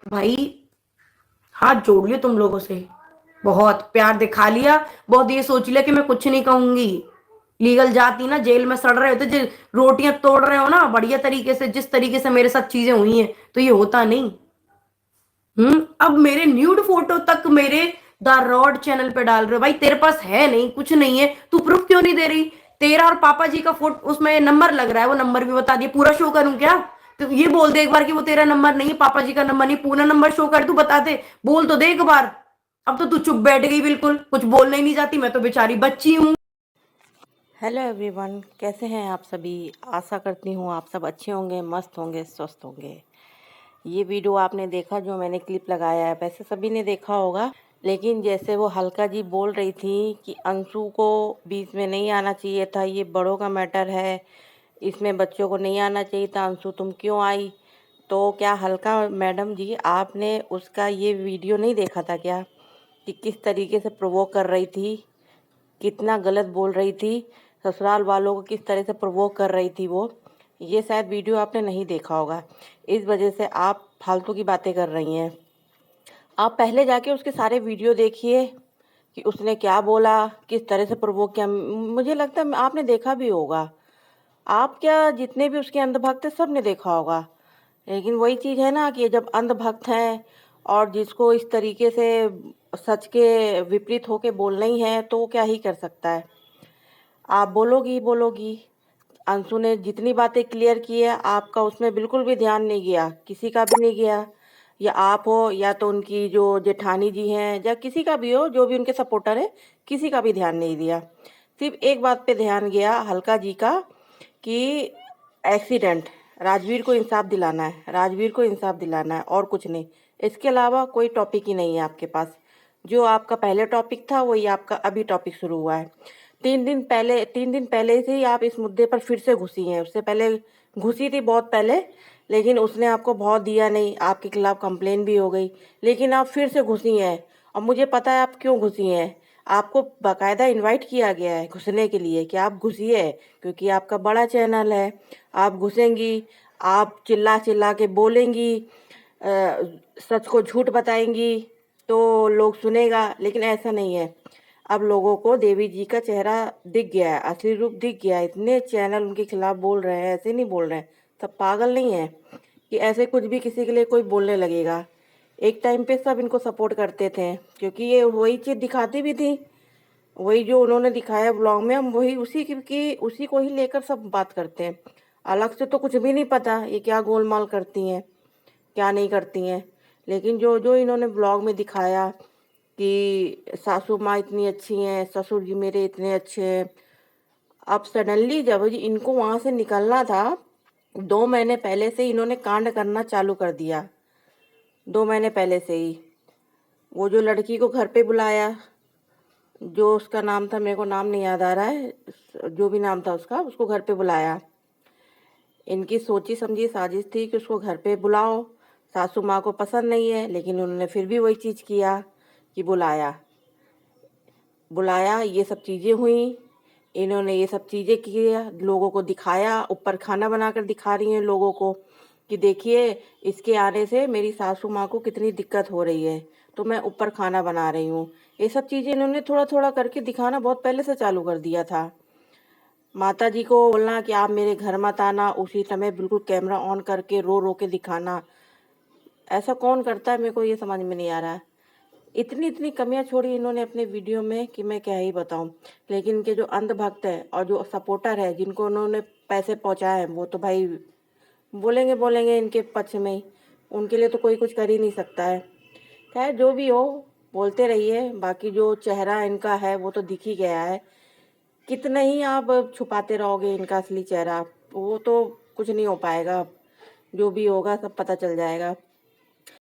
भाई हाथ जोड़ लियो तुम लोगों से, बहुत प्यार दिखा लिया, बहुत ये सोच लिया कि मैं कुछ नहीं कहूंगी। लीगल जाती ना, जेल में सड़ रहे होते, जो रोटियां तोड़ रहे हो ना बढ़िया तरीके से, जिस तरीके से मेरे साथ चीजें हुई हैं, तो ये होता नहीं। अब मेरे न्यूड फोटो तक मेरे द रॉड चैनल पे डाल रहे हो। भाई तेरे पास है नहीं, कुछ नहीं है, तू प्रूफ क्यों नहीं दे रही? तेरा और पापा जी का फोटो उसमें नंबर लग रहा है, वो नंबर भी बता दिए, पूरा शो करूं क्या? तो ये बोल दे एक बार कि वो तेरा नंबर नहीं है, पापा जी का नंबर नहीं, पूरा नंबर शो कर, तू बता दे, बोल तो दे एक बार। अब तो तू चुप बैठ गई, बिल्कुल कुछ बोलने ही नहीं जाती, मैं तो बेचारी बच्ची हूँ। हेलो एवरीवन, कैसे हैं आप सभी। आशा करती हूँ आप सब अच्छे होंगे, मस्त होंगे, स्वस्थ होंगे। ये वीडियो आपने देखा जो मैंने क्लिप लगाया है, वैसे सभी ने देखा होगा। लेकिन जैसे वो हल्का जी बोल रही थी कि अंशु को बीच में नहीं आना चाहिए था, ये बड़ों का मैटर है, इसमें बच्चों को नहीं आना चाहिए था, अंशु तुम क्यों आई। तो क्या हल्का मैडम जी आपने उसका ये वीडियो नहीं देखा था क्या, कि किस तरीके से प्रोवोक कर रही थी, कितना गलत बोल रही थी, ससुराल वालों को किस तरह से प्रोवोक कर रही थी वो। ये शायद वीडियो आपने नहीं देखा होगा, इस वजह से आप फालतू की बातें कर रही हैं। आप पहले जाके उसके सारे वीडियो देखिए कि उसने क्या बोला, किस तरह से प्रोवोक किया। मुझे लगता है आपने देखा भी होगा। आप क्या, जितने भी उसके अंधभक्त हैं सब ने देखा होगा। लेकिन वही चीज़ है ना कि जब अंधभक्त हैं और जिसको इस तरीके से सच के विपरीत होके बोलना ही है, तो वो क्या ही कर सकता है। आप बोलोगी ही बोलोगी। अंशु ने जितनी बातें क्लियर की है, आपका उसमें बिल्कुल भी ध्यान नहीं गया, किसी का भी नहीं गया। या आप हो या तो उनकी जो जेठानी जी हैं या किसी का भी हो, जो भी उनके सपोर्टर है, किसी का भी ध्यान नहीं दिया। सिर्फ एक बात पे ध्यान गया हल्का जी का, कि एक्सीडेंट, राजवीर को इंसाफ दिलाना है, राजवीर को इंसाफ दिलाना है, और कुछ नहीं। इसके अलावा कोई टॉपिक ही नहीं है आपके पास। जो आपका पहले टॉपिक था वही आपका अभी टॉपिक शुरू हुआ है। 3 दिन पहले से ही आप इस मुद्दे पर फिर से घुसी हैं। उससे पहले घुसी थी बहुत पहले, लेकिन उसने आपको बहुत दिया नहीं, आपके खिलाफ कंप्लेन भी हो गई, लेकिन आप फिर से घुसी हैं। और मुझे पता है आप क्यों घुसी हैं। आपको बाकायदा इनवाइट किया गया है घुसने के लिए कि आप घुसिए, क्योंकि आपका बड़ा चैनल है। आप घुसेंगी, आप चिल्ला चिल्ला के बोलेंगी, सच को झूठ बताएंगी, तो लोग सुनेगा। लेकिन ऐसा नहीं है। अब लोगों को देवी जी का चेहरा दिख गया है, असली रूप दिख गया है। इतने चैनल उनके खिलाफ बोल रहे हैं, ऐसे नहीं बोल रहे हैं। सब पागल नहीं है कि ऐसे कुछ भी किसी के लिए कोई बोलने लगेगा। एक टाइम पे सब इनको सपोर्ट करते थे, क्योंकि ये वही चीज़ दिखाती भी थी। वही जो उन्होंने दिखाया ब्लॉग में, हम वही उसी को ही लेकर सब बात करते हैं। अलग से तो कुछ भी नहीं पता ये क्या गोलमाल करती हैं, क्या नहीं करती हैं। लेकिन जो जो इन्होंने ब्लॉग में दिखाया कि सासू माँ इतनी अच्छी हैं, ससुर जी मेरे इतने अच्छे हैं। अब सडनली जब जी इनको वहाँ से निकलना था, 2 महीने पहले से इन्होंने कांड करना चालू कर दिया। 2 महीने पहले से ही वो जो लड़की को घर पे बुलाया, जो उसका नाम था, मेरे को नाम नहीं याद आ रहा है, जो भी नाम था उसका, उसको घर पे बुलाया। इनकी सोची समझी साजिश थी कि उसको घर पे बुलाओ। सासू माँ को पसंद नहीं है, लेकिन उन्होंने फिर भी वही चीज़ किया कि बुलाया। बुलाया, ये सब चीज़ें हुई। इन्होंने ये सब चीज़ें किया, लोगों को दिखाया, ऊपर खाना बनाकर दिखा रही हैं लोगों को कि देखिए इसके आने से मेरी सासू माँ को कितनी दिक्कत हो रही है, तो मैं ऊपर खाना बना रही हूँ। ये सब चीज़ें इन्होंने थोड़ा थोड़ा करके दिखाना बहुत पहले से चालू कर दिया था। माता जी को बोलना कि आप मेरे घर मत आना, उसी समय बिल्कुल कैमरा ऑन करके रो रो के दिखाना। ऐसा कौन करता है, मेरे को ये समझ में नहीं आ रहा है। इतनी इतनी कमियां छोड़ी इन्होंने अपने वीडियो में कि मैं क्या ही बताऊं। लेकिन इनके जो अंधभक्त है और जो सपोर्टर है, जिनको उन्होंने पैसे पहुंचाए हैं, वो तो भाई बोलेंगे बोलेंगे इनके पक्ष में ही। उनके लिए तो कोई कुछ कर ही नहीं सकता है। खैर जो भी हो, बोलते रहिए। बाकी जो चेहरा इनका है वो तो दिख ही गया है। कितना ही आप छुपाते रहोगे इनका असली चेहरा, वो तो कुछ नहीं हो पाएगा। जो भी होगा सब पता चल जाएगा।